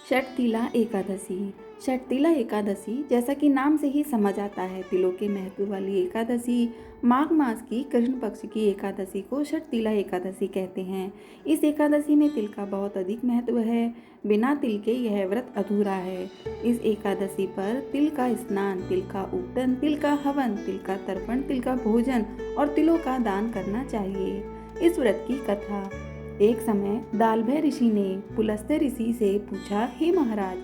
षटतिला एकादशी। षटतिला एकादशी जैसा कि नाम से ही समझ आता है, तिलों के महत्व वाली एकादशी माघ मास की कृष्ण पक्ष की एकादशी को षटतिला एकादशी कहते हैं। इस एकादशी में तिल का बहुत अधिक महत्व है। बिना तिल के यह व्रत अधूरा है। इस एकादशी पर तिल का स्नान, तिल का उपटन, तिल का हवन, तिल का तर्पण, तिल का भोजन और तिलों का दान करना चाहिए। इस व्रत की कथा। एक समय दालभय ऋषि ने पुलस्त्य ऋषि से पूछा, हे महाराज,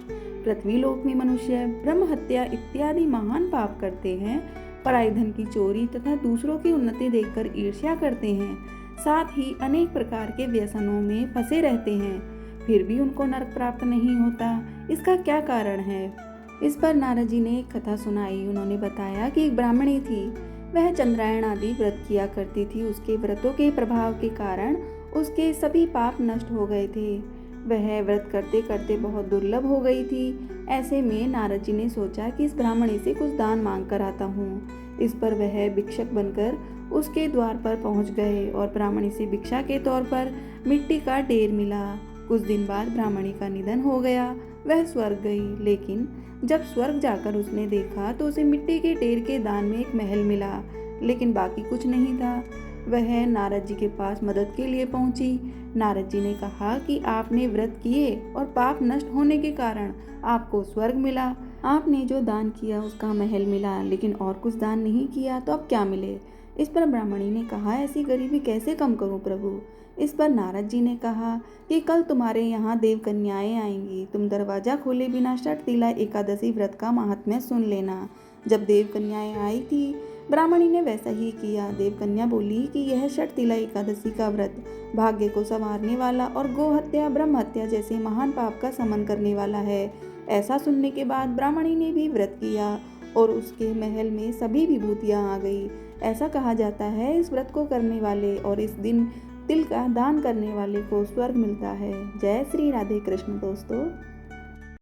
पृथ्वीलोक में मनुष्य ब्रह्म हत्या इत्यादि महान पाप करते हैं, पराई धन की चोरी तथा दूसरों की उन्नति देखकर ईर्ष्या करते हैं, साथ ही अनेक प्रकार के व्यसनों में फंसे रहते हैं, फिर भी उनको नरक प्राप्त नहीं होता। इसका क्या कारण है? इस पर नारद जी ने एक कथा सुनाई। उन्होंने बताया कि एक ब्राह्मणी थी, वह चंद्रायण आदि व्रत किया करती थी। उसके व्रतों के प्रभाव के कारण उसके सभी पाप नष्ट हो गए थे। वह व्रत करते करते बहुत दुर्लभ हो गई थी। ऐसे में नारद जी ने सोचा कि इस ब्राह्मणी से कुछ दान मांग कर आता हूँ। इस पर वह भिक्षक बनकर उसके द्वार पर पहुँच गए और ब्राह्मणी से भिक्षा के तौर पर मिट्टी का ढेर मिला। कुछ दिन बाद ब्राह्मणी का निधन हो गया। वह स्वर्ग गई, लेकिन जब स्वर्ग जाकर उसने देखा तो उसे मिट्टी के ढेर के दान में एक महल मिला, लेकिन बाकी कुछ नहीं था। वह नारद जी के पास मदद के लिए पहुंची। नारद जी ने कहा कि आपने व्रत किए और पाप नष्ट होने के कारण आपको स्वर्ग मिला। आपने जो दान किया उसका महल मिला, लेकिन और कुछ दान नहीं किया तो अब क्या मिले? इस पर ब्राह्मणी ने कहा, ऐसी गरीबी कैसे कम करूं प्रभु? इस पर नारद जी ने कहा कि कल तुम्हारे यहाँ देव कन्याएं आएंगी। तुम दरवाजा खोले बिना षटतिला एकादशी व्रत का महात्म्य सुन लेना। जब देव कन्याएं आई थी, ब्राह्मणी ने वैसा ही किया। देव कन्या बोली कि यह षटतिला एकादशी का व्रत भाग्य को संवारने वाला और गो हत्या, ब्रह्म हत्या जैसे महान पाप का समन करने वाला है। ऐसा सुनने के बाद ब्राह्मणी ने भी व्रत किया और उसके महल में सभी विभूतियां आ गई। ऐसा कहा जाता है, इस व्रत को करने वाले और इस दिन तिल का दान करने वाले को स्वर्ग मिलता है। जय श्री राधे कृष्ण दोस्तों।